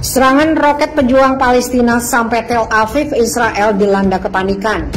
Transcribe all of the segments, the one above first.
Serangan roket pejuang Palestina sampai Tel Aviv, Israel dilanda kepanikan.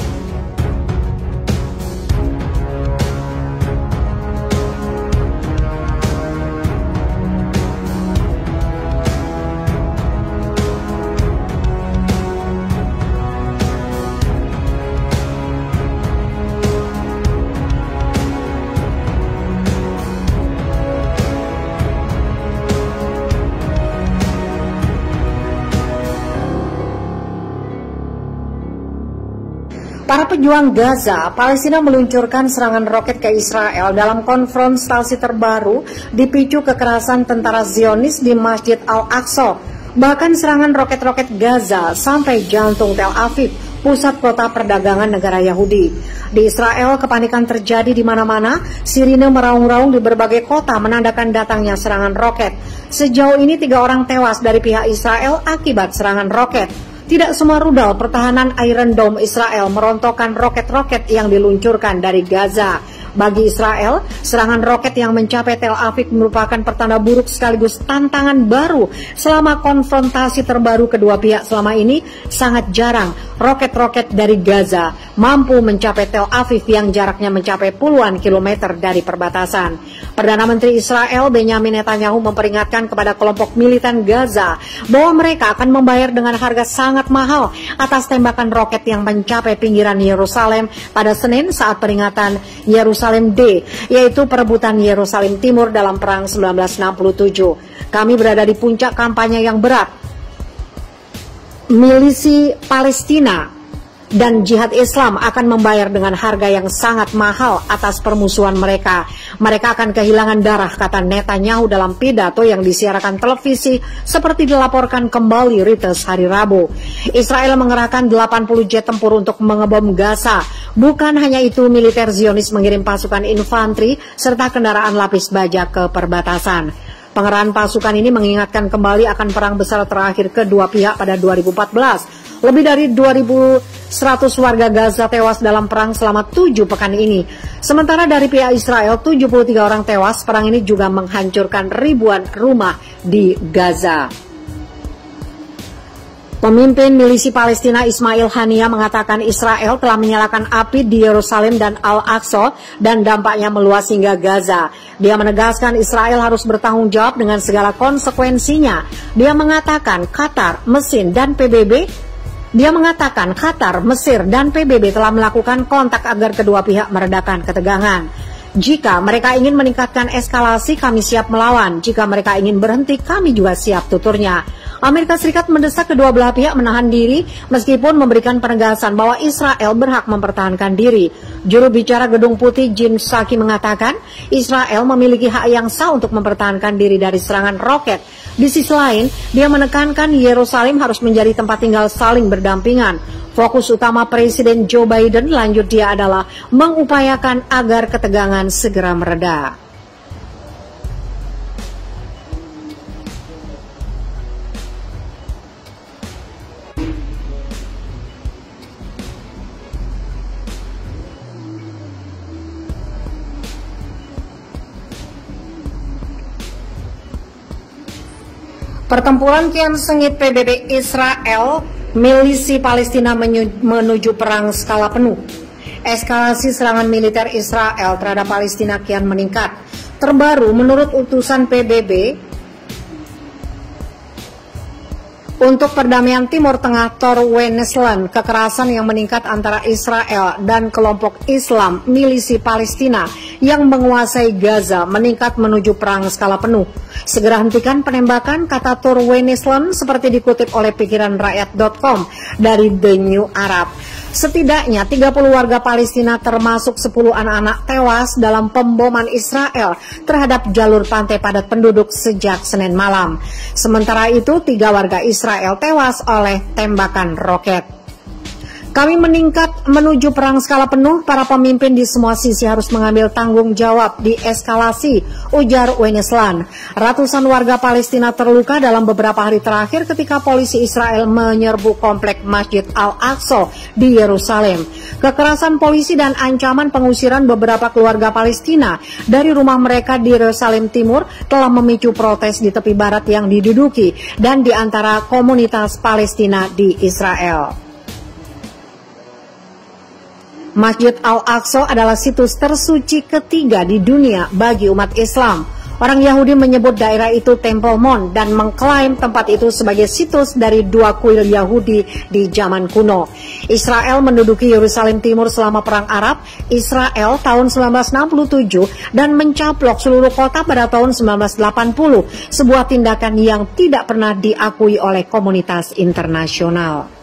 Para pejuang Gaza, Palestina meluncurkan serangan roket ke Israel dalam konfrontasi terbaru dipicu kekerasan tentara Zionis di Masjid Al-Aqsa. Bahkan serangan roket-roket Gaza sampai jantung Tel Aviv, pusat kota perdagangan negara Yahudi. Di Israel, kepanikan terjadi di mana-mana, sirine meraung-raung di berbagai kota menandakan datangnya serangan roket. Sejauh ini 3 orang tewas dari pihak Israel akibat serangan roket. Tidak semua rudal pertahanan Iron Dome Israel merontokkan roket-roket yang diluncurkan dari Gaza. Bagi Israel, serangan roket yang mencapai Tel Aviv merupakan pertanda buruk sekaligus tantangan baru selama konfrontasi terbaru kedua pihak selama ini. Sangat jarang roket-roket dari Gaza mampu mencapai Tel Aviv yang jaraknya mencapai puluhan kilometer dari perbatasan. Perdana Menteri Israel Benyamin Netanyahu memperingatkan kepada kelompok militan Gaza bahwa mereka akan membayar dengan harga sangat mahal atas tembakan roket yang mencapai pinggiran Yerusalem pada Senin saat peringatan Yerusalem Day, yaitu perebutan Yerusalem Timur dalam Perang 1967. Kami berada di puncak kampanye yang berat. Milisi Palestina dan jihad Islam akan membayar dengan harga yang sangat mahal atas permusuhan mereka. Mereka akan kehilangan darah, kata Netanyahu dalam pidato yang disiarkan televisi seperti dilaporkan kembali Reuters hari Rabu. Israel mengerahkan 80 jet tempur untuk mengebom Gaza. Bukan hanya itu, militer Zionis mengirim pasukan infanteri serta kendaraan lapis baja ke perbatasan. Pengerahan pasukan ini mengingatkan kembali akan perang besar terakhir kedua pihak pada 2014. Lebih dari 2.100 warga Gaza tewas dalam perang selama 7 pekan ini. Sementara dari pihak Israel, 73 orang tewas. Perang ini juga menghancurkan ribuan rumah di Gaza. Pemimpin milisi Palestina Ismail Haniyeh mengatakan Israel telah menyalakan api di Yerusalem dan Al-Aqsa dan dampaknya meluas hingga Gaza. Dia menegaskan Israel harus bertanggung jawab dengan segala konsekuensinya. Dia mengatakan Qatar, Mesir, dan PBB telah melakukan kontak agar kedua pihak meredakan ketegangan. Jika mereka ingin meningkatkan eskalasi, kami siap melawan. Jika mereka ingin berhenti, kami juga siap, tuturnya. Amerika Serikat mendesak kedua belah pihak menahan diri meskipun memberikan penegasan bahwa Israel berhak mempertahankan diri. Juru bicara Gedung Putih Jim Psaki mengatakan Israel memiliki hak yang sah untuk mempertahankan diri dari serangan roket. Di sisi lain, dia menekankan Yerusalem harus menjadi tempat tinggal saling berdampingan. Fokus utama Presiden Joe Biden lanjut dia adalah mengupayakan agar ketegangan segera mereda. Pertempuran kian sengit PBB Israel, milisi Palestina menuju perang skala penuh. Eskalasi serangan militer Israel terhadap Palestina kian meningkat. Terbaru menurut utusan PBB untuk perdamaian Timur Tengah Tor Wennesland, kekerasan yang meningkat antara Israel dan kelompok Islam milisi Palestina yang menguasai Gaza meningkat menuju perang skala penuh. Segera hentikan penembakan, kata Tor Wennesland seperti dikutip oleh pikiranrakyat.com dari The New Arab. Setidaknya 30 warga Palestina termasuk 10 anak-anak tewas dalam pemboman Israel terhadap jalur pantai padat penduduk sejak Senin malam. Sementara itu 3 warga Israel tewas oleh tembakan roket. Kami meningkat menuju perang skala penuh, para pemimpin di semua sisi harus mengambil tanggung jawab di eskalasi, ujar Wenesland. Ratusan warga Palestina terluka dalam beberapa hari terakhir ketika polisi Israel menyerbu komplek Masjid Al-Aqsa di Yerusalem. Kekerasan polisi dan ancaman pengusiran beberapa keluarga Palestina dari rumah mereka di Yerusalem Timur telah memicu protes di tepi barat yang diduduki dan di antara komunitas Palestina di Israel. Masjid Al-Aqsa adalah situs tersuci ketiga di dunia bagi umat Islam. Orang Yahudi menyebut daerah itu Temple Mount dan mengklaim tempat itu sebagai situs dari dua kuil Yahudi di zaman kuno. Israel menduduki Yerusalem Timur selama Perang Arab Israel tahun 1967 dan mencaplok seluruh kota pada tahun 1980, sebuah tindakan yang tidak pernah diakui oleh komunitas internasional.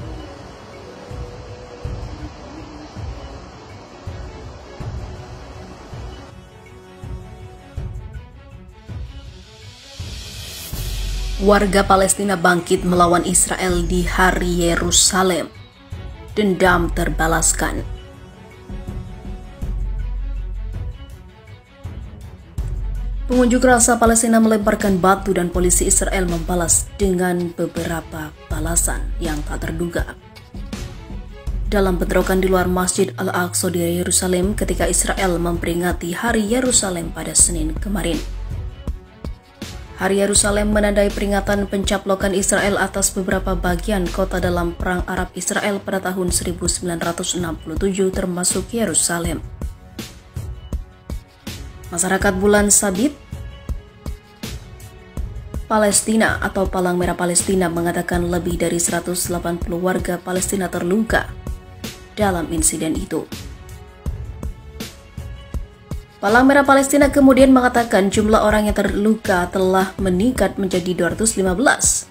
Warga Palestina bangkit melawan Israel di Hari Yerusalem. Dendam terbalaskan. Pengunjuk rasa Palestina melemparkan batu dan polisi Israel membalas dengan beberapa balasan yang tak terduga. Dalam bentrokan di luar Masjid Al-Aqsa di Yerusalem ketika Israel memperingati Hari Yerusalem pada Senin kemarin. Hari Yerusalem menandai peringatan pencaplokan Israel atas beberapa bagian kota dalam Perang Arab Israel pada tahun 1967 termasuk Yerusalem. Masyarakat Bulan Sabit Palestina atau Palang Merah Palestina mengatakan lebih dari 180 warga Palestina terluka dalam insiden itu. Palang Merah Palestina kemudian mengatakan jumlah orang yang terluka telah meningkat menjadi 215,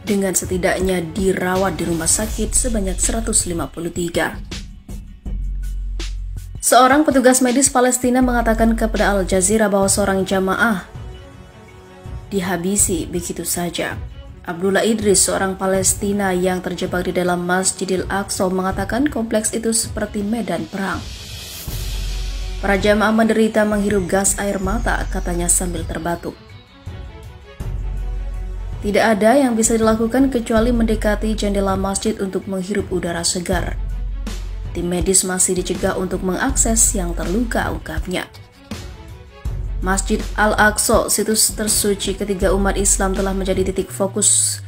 dengan setidaknya dirawat di rumah sakit sebanyak 153. Seorang petugas medis Palestina mengatakan kepada Al Jazeera bahwa seorang jamaah dihabisi begitu saja. Abdullah Idris, seorang Palestina yang terjebak di dalam Masjidil Aqsa, mengatakan kompleks itu seperti medan perang. Para jamaah menderita menghirup gas air mata, katanya sambil terbatuk. Tidak ada yang bisa dilakukan kecuali mendekati jendela masjid untuk menghirup udara segar. Tim medis masih dicegah untuk mengakses yang terluka, ungkapnya. Masjid Al-Aqsa, situs tersuci ketiga umat Islam, telah menjadi titik fokus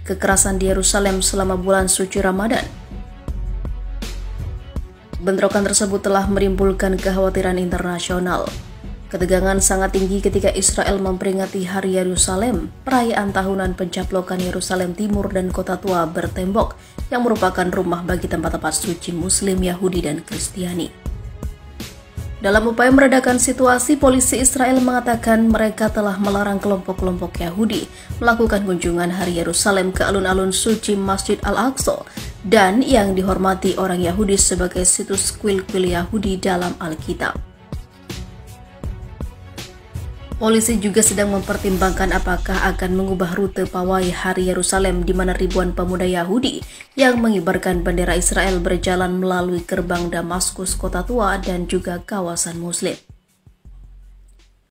kekerasan di Yerusalem selama bulan suci Ramadan. Bentrokan tersebut telah menimbulkan kekhawatiran internasional. Ketegangan sangat tinggi ketika Israel memperingati Hari Yerusalem, perayaan tahunan pencaplokan Yerusalem Timur dan Kota Tua bertembok yang merupakan rumah bagi tempat-tempat suci Muslim, Yahudi, dan Kristiani. Dalam upaya meredakan situasi, polisi Israel mengatakan mereka telah melarang kelompok-kelompok Yahudi melakukan kunjungan Hari Yerusalem ke alun-alun suci Masjid Al-Aqsa dan yang dihormati orang Yahudi sebagai situs kuil-kuil Yahudi dalam Alkitab. Polisi juga sedang mempertimbangkan apakah akan mengubah rute pawai Hari Yerusalem di mana ribuan pemuda Yahudi yang mengibarkan bendera Israel berjalan melalui gerbang Damaskus, Kota Tua, dan juga kawasan Muslim.